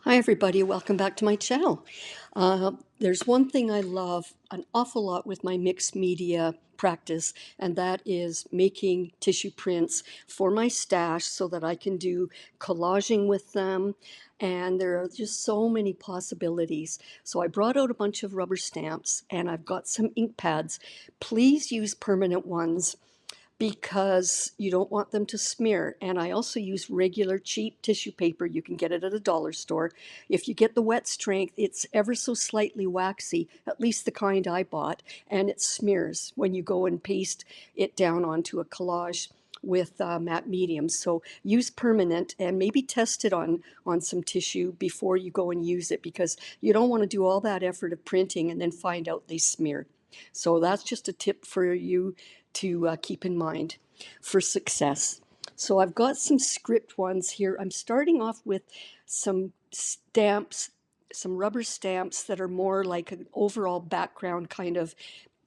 Hi everybody, welcome back to my channel. There's one thing I love an awful lot with my mixed media practice, and that is making tissue prints for my stash so that I can do collaging with them, and there are just so many possibilities. So I brought out a bunch of rubber stamps and I've got some ink pads. Please use permanent ones because you don't want them to smear. And I also use regular cheap tissue paper. You can get it at a dollar store. If you get the wet strength, it's ever so slightly waxy, at least the kind I bought, and it smears when you go and paste it down onto a collage with matte mediums. So use permanent and maybe test it on some tissue before you go and use it, because you don't want to do all that effort of printing and then find out they smear. So that's just a tip for you to keep in mind for success. So I've got some script ones here. I'm starting off with some stamps, some rubber stamps that are more like an overall background kind of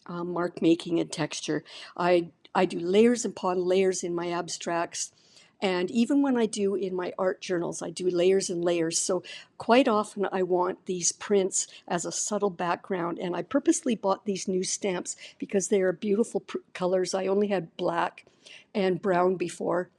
mark making and texture. I do layers upon layers in my abstracts. And even when I do in my art journals, I do layers and layers. So quite often I want these prints as a subtle background. And I purposely bought these new stamps because they are beautiful colors. I only had black and brown before.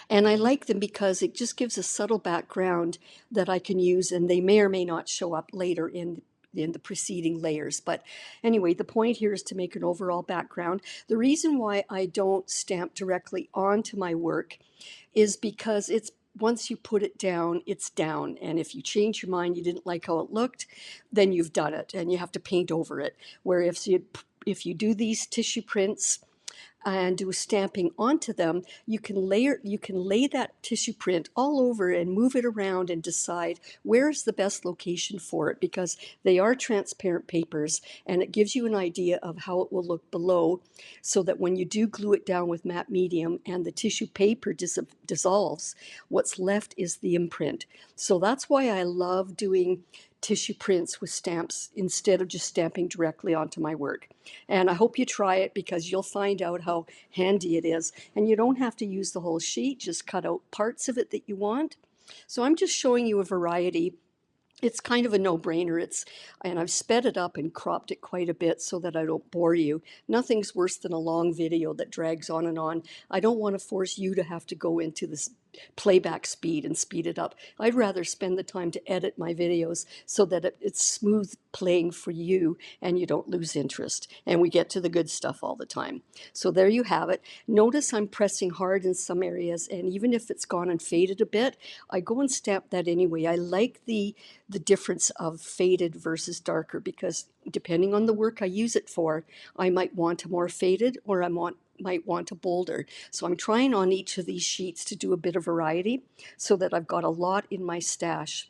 And I like them because it just gives a subtle background that I can use, and they may or may not show up later in the preceding layers. But anyway, the point here is to make an overall background. The reason why I don't stamp directly onto my work is because it's once you put it down, it's down. And if you change your mind, you didn't like how it looked, then you've done it and you have to paint over it. Where if you do these tissue prints and do stamping onto them, you can lay that tissue print all over and move it around and decide where's the best location for it, because they are transparent papers and it gives you an idea of how it will look below, so that when you do glue it down with matte medium and the tissue paper dissolves, what's left is the imprint. So that's why I love doing tissue prints with stamps instead of just stamping directly onto my work. And I hope you try it, because you'll find out how handy it is. And you don't have to use the whole sheet, just cut out parts of it that you want. So I'm just showing you a variety. It's kind of a no-brainer. And I've sped it up and cropped it quite a bit so that I don't bore you. Nothing's worse than a long video that drags on and on. I don't want to force you to have to go into this playback speed and speed it up. I'd rather spend the time to edit my videos so that it's smooth playing for you and you don't lose interest and we get to the good stuff all the time. So there you have it. Notice I'm pressing hard in some areas, and even if it's gone and faded a bit, I go and stamp that anyway. I like the difference of faded versus darker, because depending on the work I use it for, I might want a more faded or might want a bolder. So I'm trying on each of these sheets to do a bit of variety so that I've got a lot in my stash.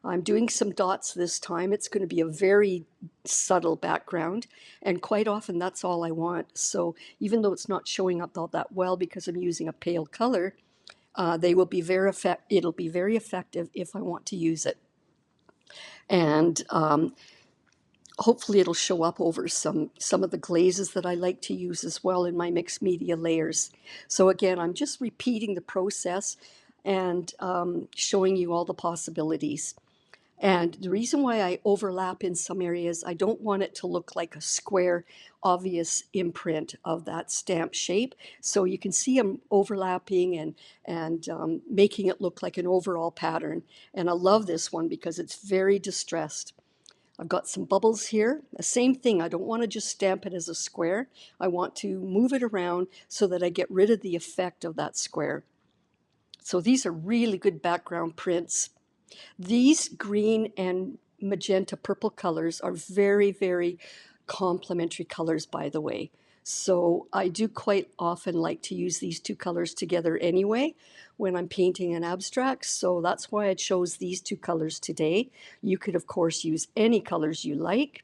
I'm doing some dots this time. It's going to be a very subtle background, and quite often that's all I want. So even though it's not showing up all that well because I'm using a pale color, it'll be very effective if I want to use it. And hopefully it'll show up over some of the glazes that I like to use as well in my mixed media layers. So again, I'm just repeating the process and showing you all the possibilities. And the reason why I overlap in some areas, I don't want it to look like a square, obvious imprint of that stamp shape. So you can see I'm overlapping and making it look like an overall pattern. And I love this one because it's very distressed. I've got some bubbles here. The same thing, I don't want to just stamp it as a square. I want to move it around so that I get rid of the effect of that square. So these are really good background prints. These green and magenta purple colors are very, very complementary colors, by the way. So I do quite often like to use these two colors together anyway when I'm painting an abstract. So that's why I chose these two colors today. You could, of course, use any colors you like.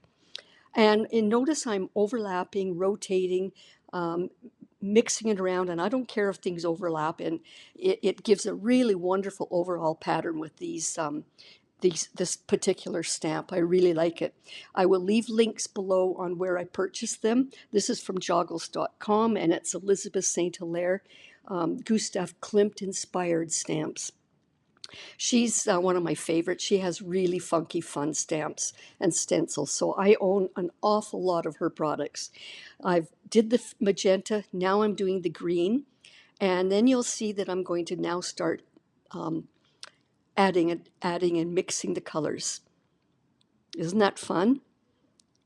And notice I'm overlapping, rotating, mixing it around, and I don't care if things overlap, and it gives a really wonderful overall pattern with this particular stamp. I really like it. I will leave links below on where I purchased them. This is from joggles.com, and it's Elizabeth St. Hillaire Gustaf Klimp inspired stamps. She's one of my favorites. She has really funky, fun stamps and stencils. So I own an awful lot of her products. I've did the magenta. Now I'm doing the green. And then you'll see that I'm going to now start adding and mixing the colors. Isn't that fun?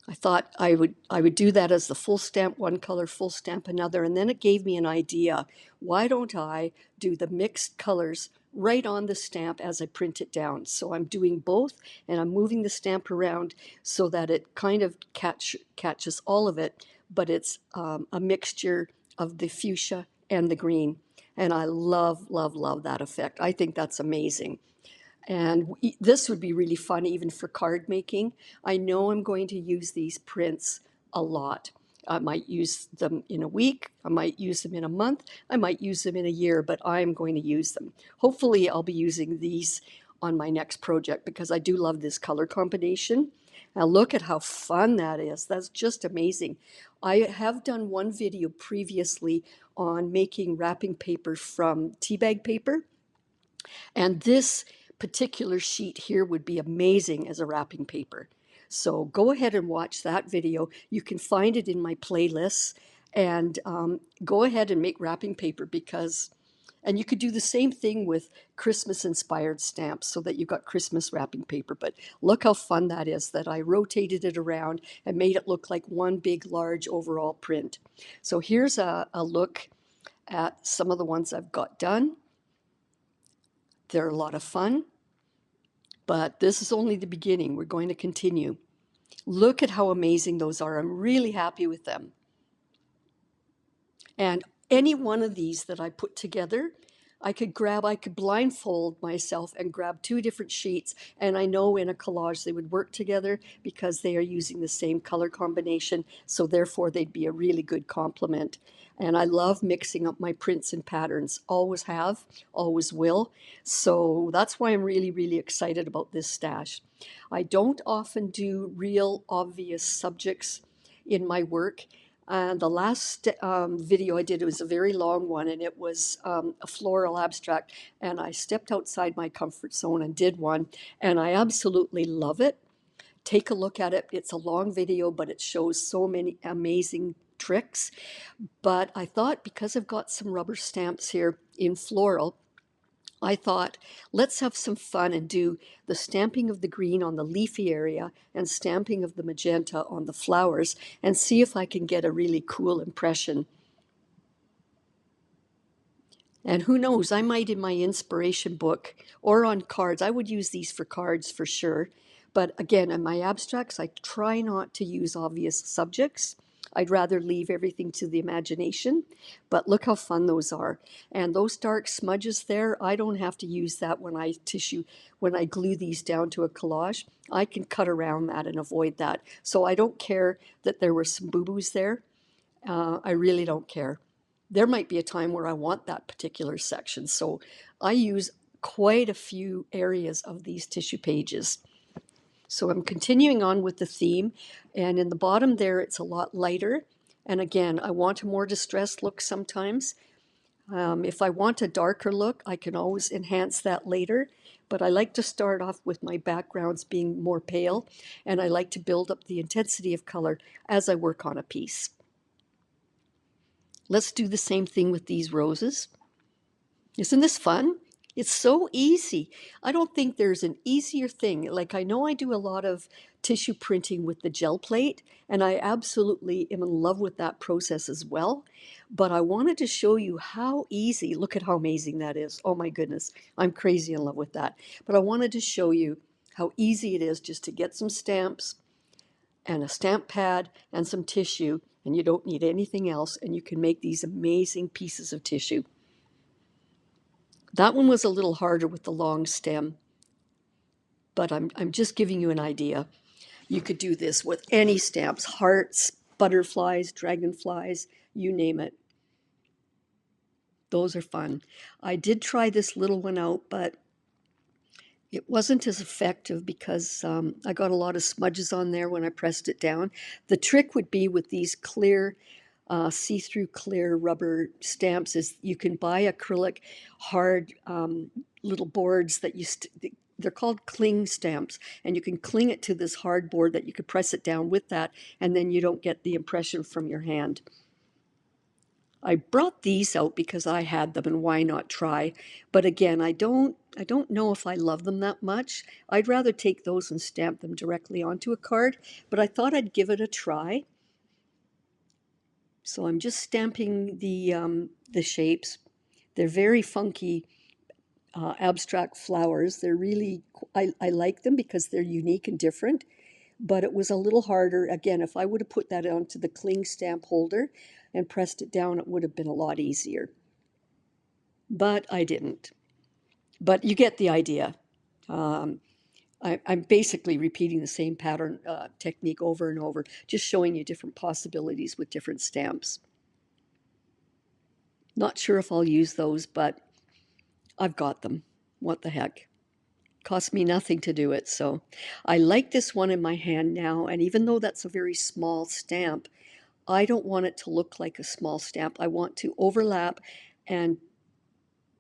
I thought I would do that as the full stamp one color, full stamp another, and then it gave me an idea. Why don't I do the mixed colors right on the stamp as I print it down? So I'm doing both, and I'm moving the stamp around so that it kind of catches all of it, but it's a mixture of the fuchsia and the green. And I love, love, love that effect. I think that's amazing. And this would be really fun even for card making. I know I'm going to use these prints a lot. I might use them in a week, I might use them in a month, I might use them in a year, but I'm going to use them. Hopefully I'll be using these on my next project because I do love this color combination. Now look at how fun that is. That's just amazing. I have done one video previously on making wrapping paper from tea bag paper. And this particular sheet here would be amazing as a wrapping paper. So go ahead and watch that video. You can find it in my playlists, and go ahead and make wrapping paper and you could do the same thing with Christmas inspired stamps so that you've got Christmas wrapping paper. But look how fun that is that I rotated it around and made it look like one big, large overall print. So here's a look at some of the ones I've got done. They're a lot of fun, but this is only the beginning. We're going to continue. Look at how amazing those are. I'm really happy with them. And any one of these that I put together, I could blindfold myself and grab two different sheets, and I know in a collage they would work together because they are using the same color combination, so therefore they'd be a really good complement. And I love mixing up my prints and patterns. Always have, always will. So that's why I'm really, really excited about this stash. I don't often do real obvious subjects in my work. And the last video I did, it was a very long one, and it was a floral abstract. And I stepped outside my comfort zone and did one, and I absolutely love it. Take a look at it. It's a long video, but it shows so many amazing tricks. But I thought because I've got some rubber stamps here in floral, I thought, let's have some fun and do the stamping of the green on the leafy area and stamping of the magenta on the flowers and see if I can get a really cool impression. And who knows, I might in my inspiration book or on cards. I would use these for cards for sure. But again, in my abstracts, I try not to use obvious subjects. I'd rather leave everything to the imagination, but look how fun those are. And those dark smudges there, I don't have to use that when I glue these down to a collage. I can cut around that and avoid that. So I don't care that there were some boo-boos there. I really don't care. There might be a time where I want that particular section. So I use quite a few areas of these tissue pages. So I'm continuing on with the theme, and in the bottom there it's a lot lighter. And again, I want a more distressed look sometimes. If I want a darker look, I can always enhance that later, but I like to start off with my backgrounds being more pale, and I like to build up the intensity of color as I work on a piece. Let's do the same thing with these roses. Isn't this fun? It's so easy. I don't think there's an easier thing. Like, I know I do a lot of tissue printing with the gel plate, and I absolutely am in love with that process as well. But I wanted to show you how easy, look at how amazing that is. Oh my goodness, I'm crazy in love with that. But I wanted to show you how easy it is just to get some stamps and a stamp pad and some tissue, and you don't need anything else, and you can make these amazing pieces of tissue. That one was a little harder with the long stem, but I'm just giving you an idea. You could do this with any stamps, hearts, butterflies, dragonflies, you name it. Those are fun. I did try this little one out, but it wasn't as effective because I got a lot of smudges on there when I pressed it down. The trick would be with these clear see-through clear rubber stamps is you can buy acrylic hard little boards that they're called cling stamps, and you can cling it to this hard board that you could press it down with that, and then you don't get the impression from your hand. I brought these out because I had them, and why not try? But again, I don't know if I love them that much. I'd rather take those and stamp them directly onto a card, but I thought I'd give it a try. So I'm just stamping the shapes. They're very funky abstract flowers. They're really, I like them because they're unique and different, but it was a little harder. Again, if I would have put that onto the cling stamp holder and pressed it down, it would have been a lot easier. But I didn't. But you get the idea. I'm basically repeating the same pattern technique over and over, just showing you different possibilities with different stamps. Not sure if I'll use those, but I've got them. What the heck? Cost me nothing to do it. So I like this one in my hand now, and even though that's a very small stamp, I don't want it to look like a small stamp. I want to overlap and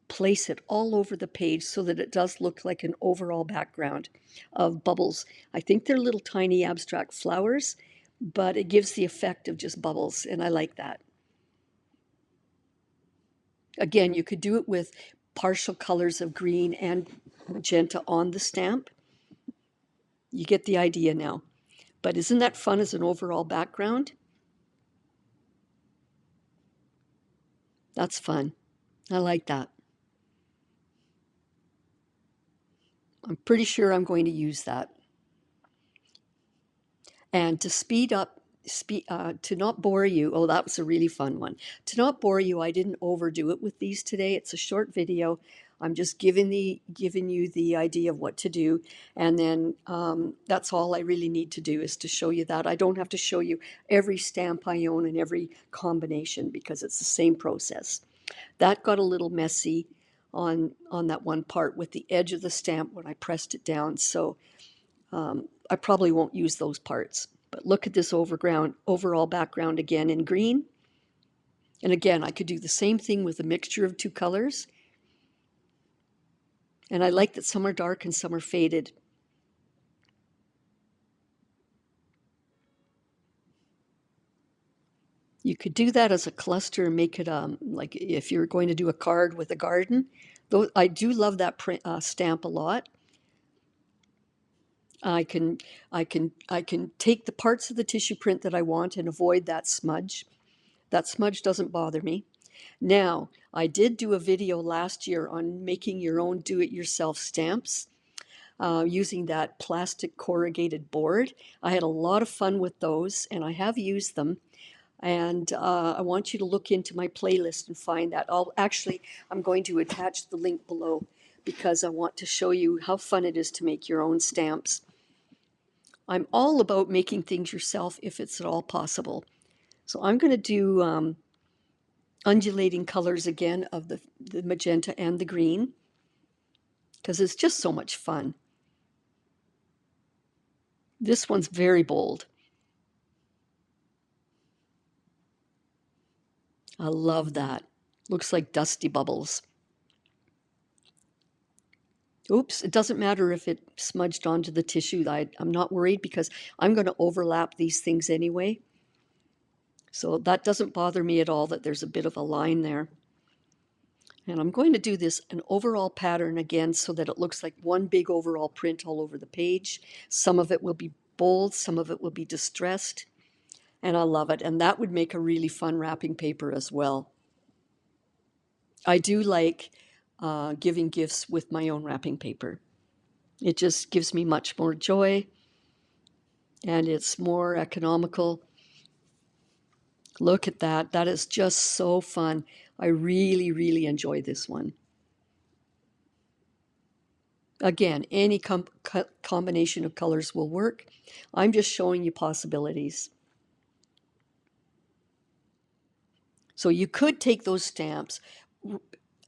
place it all over the page so that it does look like an overall background of bubbles. I think they're little tiny abstract flowers, but it gives the effect of just bubbles, and I like that. Again, you could do it with partial colors of green and magenta on the stamp. You get the idea now. But isn't that fun as an overall background? That's fun. I like that. I'm pretty sure I'm going to use that. And to speed up, to not bore you, oh, that was a really fun one. To not bore you, I didn't overdo it with these today. It's a short video. I'm just giving you the idea of what to do, and then that's all I really need to do is to show you that. I don't have to show you every stamp I own and every combination because it's the same process. That got a little messy on that one part with the edge of the stamp when I pressed it down, so I probably won't use those parts. But look at this overall background again in green. And again, I could do the same thing with a mixture of two colors. And I like that some are dark and some are faded. You could do that as a cluster and make it like if you're going to do a card with a garden. Though I do love that stamp a lot. I can take the parts of the tissue print that I want and avoid that smudge. That smudge doesn't bother me. Now, I did do a video last year on making your own do-it-yourself stamps using that plastic corrugated board. I had a lot of fun with those, and I have used them. And I want you to look into my playlist and find that. I'm going to attach the link below because I want to show you how fun it is to make your own stamps. I'm all about making things yourself if it's at all possible. So I'm going to do undulating colors again of the magenta and the green because it's just so much fun. This one's very bold. I love that. Looks like dusty bubbles. Oops, it doesn't matter if it smudged onto the tissue. I'm not worried because I'm going to overlap these things anyway. So that doesn't bother me at all that there's a bit of a line there. And I'm going to do an overall pattern again so that it looks like one big overall print all over the page. Some of it will be bold, some of it will be distressed, and I love it. And that would make a really fun wrapping paper as well. I do like giving gifts with my own wrapping paper. It just gives me much more joy, and it's more economical. Look at that. That is just so fun. I really, really enjoy this one. Again, any combination of colors will work. I'm just showing you possibilities. So you could take those stamps,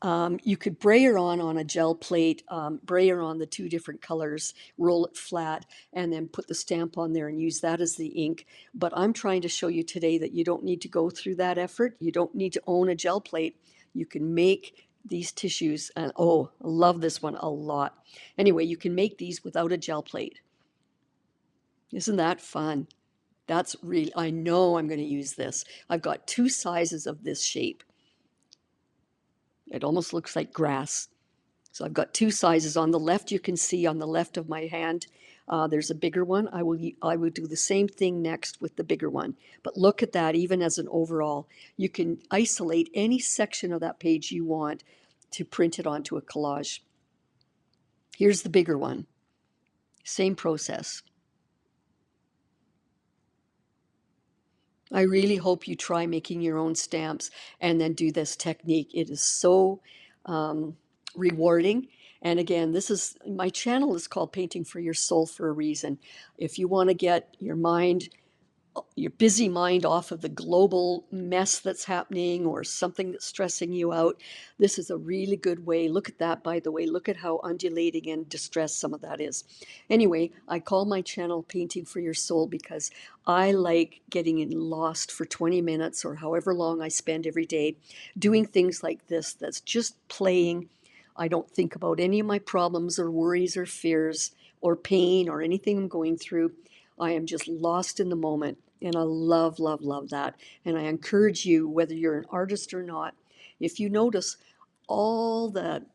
You could brayer on a gel plate, brayer on the two different colors, roll it flat, and then put the stamp on there and use that as the ink. But I'm trying to show you today that you don't need to go through that effort. You don't need to own a gel plate. You can make these tissues, and oh, I love this one a lot. Anyway, you can make these without a gel plate. Isn't that fun? That's really, I know I'm going to use this. I've got two sizes of this shape. It almost looks like grass. So I've got two sizes. On the left, you can see on the left of my hand, there's a bigger one. I will do the same thing next with the bigger one. But look at that, even as an overall. You can isolate any section of that page you want to print it onto a collage. Here's the bigger one. Same process. I really hope you try making your own stamps and then do this technique. It is so rewarding. And again, this is my channel is called Painting for Your Soul for a reason. If you want to get your busy mind off of the global mess that's happening or something that's stressing you out, this is a really good way. Look at that, by the way. Look at how undulating and distressed some of that is. Anyway, I call my channel Painting for Your Soul because I like getting lost for 20 minutes or however long I spend every day doing things like this that's just playing. I don't think about any of my problems or worries or fears or pain or anything I'm going through. I am just lost in the moment, and I love, love, love that. And I encourage you, whether you're an artist or not, if you notice all the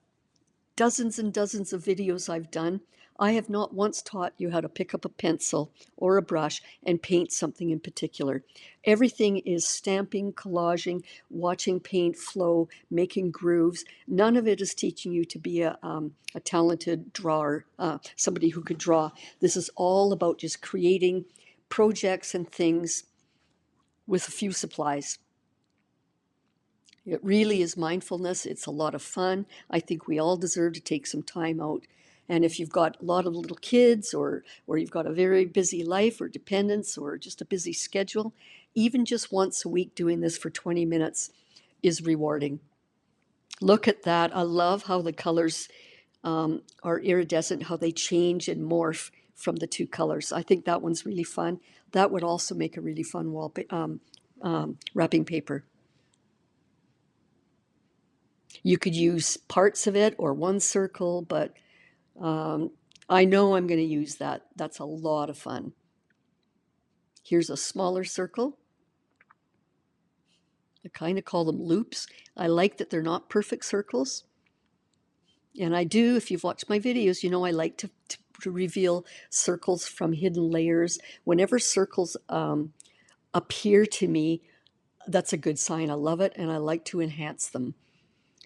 dozens and dozens of videos I've done, I have not once taught you how to pick up a pencil or a brush and paint something in particular. Everything is stamping, collaging, watching paint flow, making grooves. None of it is teaching you to be a talented drawer, somebody who could draw. This is all about just creating projects and things with a few supplies. It really is mindfulness. It's a lot of fun. I think we all deserve to take some time out. And if you've got a lot of little kids or you've got a very busy life or dependents or just a busy schedule, even just once a week doing this for 20 minutes is rewarding. Look at that. I love how the colors are iridescent, how they change and morph from the two colors. I think that one's really fun. That would also make a really fun wrapping paper. You could use parts of it or one circle, but I know I'm going to use that. That's a lot of fun. Here's a smaller circle. I kind of call them loops. I like that they're not perfect circles. And I do, if you've watched my videos, you know I like to reveal circles from hidden layers. Whenever circles appear to me, that's a good sign. I love it, and I like to enhance them.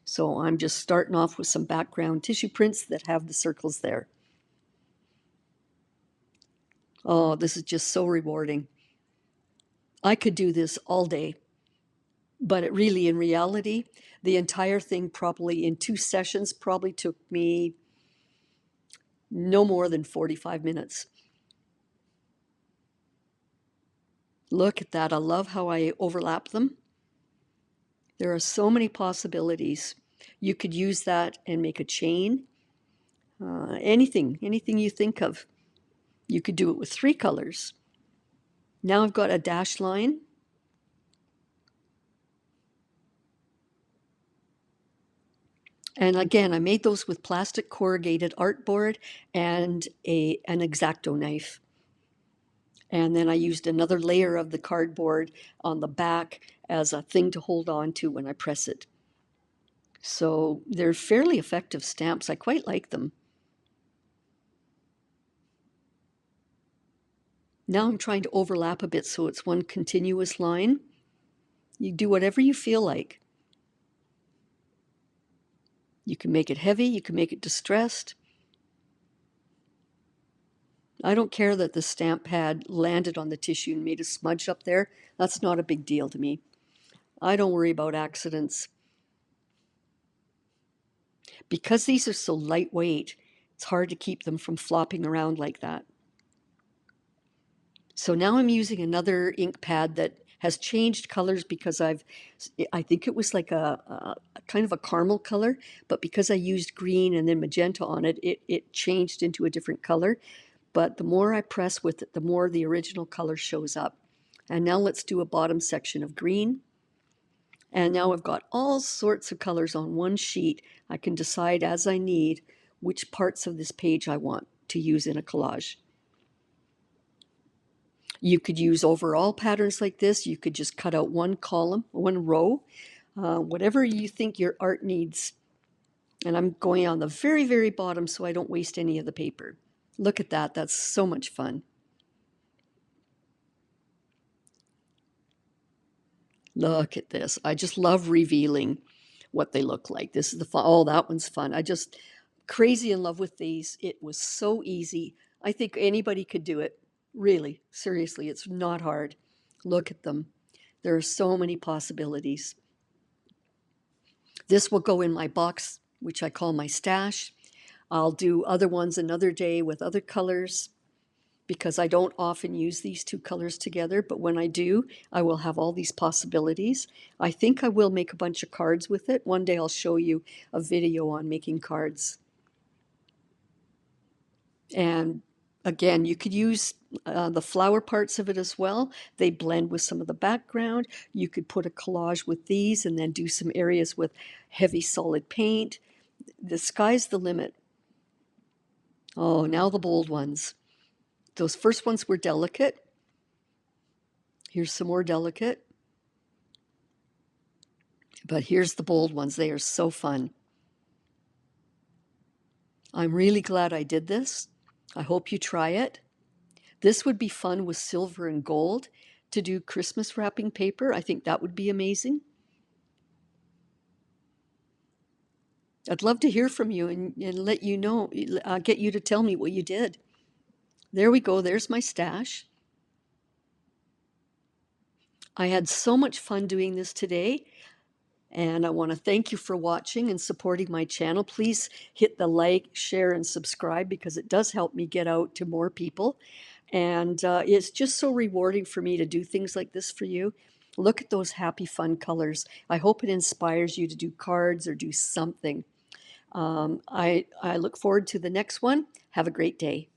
So I'm just starting off with some background tissue prints that have the circles there. Oh, this is just so rewarding. I could do this all day, but it really, in reality, the entire thing probably in 2 sessions probably took me no more than 45 minutes. Look at that. I love how I overlap them. There are so many possibilities. You could use that and make a chain. Anything you think of. You could do it with 3 colors. Now I've got a dash line. And again, I made those with plastic corrugated artboard and an X-Acto knife. And then I used another layer of the cardboard on the back as a thing to hold on to when I press it. So they're fairly effective stamps. I quite like them. Now I'm trying to overlap a bit so it's one continuous line. You do whatever you feel like. You can make it heavy, you can make it distressed. I don't care that the stamp pad landed on the tissue and made a smudge up there. That's not a big deal to me. I don't worry about accidents. Because these are so lightweight, it's hard to keep them from flopping around like that. So now I'm using another ink pad that has changed colors because I think it was like a kind of a caramel color, but because I used green and then magenta on it, it changed into a different color. But the more I press with it, the more the original color shows up. And now let's do a bottom section of green. And now I've got all sorts of colors on one sheet. I can decide as I need which parts of this page I want to use in a collage. You could use overall patterns like this. You could just cut out one column, one row, whatever you think your art needs. And I'm going on the very, very bottom so I don't waste any of the paper. Look at that. That's so much fun. Look at this. I just love revealing what they look like. This is the fun. Oh, that one's fun. I just crazy in love with these. It was so easy. I think anybody could do it. Really, seriously, it's not hard. Look at them. There are so many possibilities. This will go in my box, which I call my stash. I'll do other ones another day with other colors because I don't often use these two colors together, but when I do, I will have all these possibilities. I think I will make a bunch of cards with it. One day I'll show you a video on making cards. And again, you could use the flower parts of it as well. They blend with some of the background. You could put a collage with these and then do some areas with heavy solid paint. The sky's the limit. Oh, now the bold ones. Those first ones were delicate. Here's some more delicate. But here's the bold ones. They are so fun. I'm really glad I did this. I hope you try it. This would be fun with silver and gold to do Christmas wrapping paper. I think that would be amazing. I'd love to hear from you and let you know, get you to tell me what you did. There we go. There's my stash. I had so much fun doing this today. And I want to thank you for watching and supporting my channel. Please hit the like, share, and subscribe because it does help me get out to more people. And it's just so rewarding for me to do things like this for you. Look at those happy, fun colors. I hope it inspires you to do cards or do something. I look forward to the next one. Have a great day.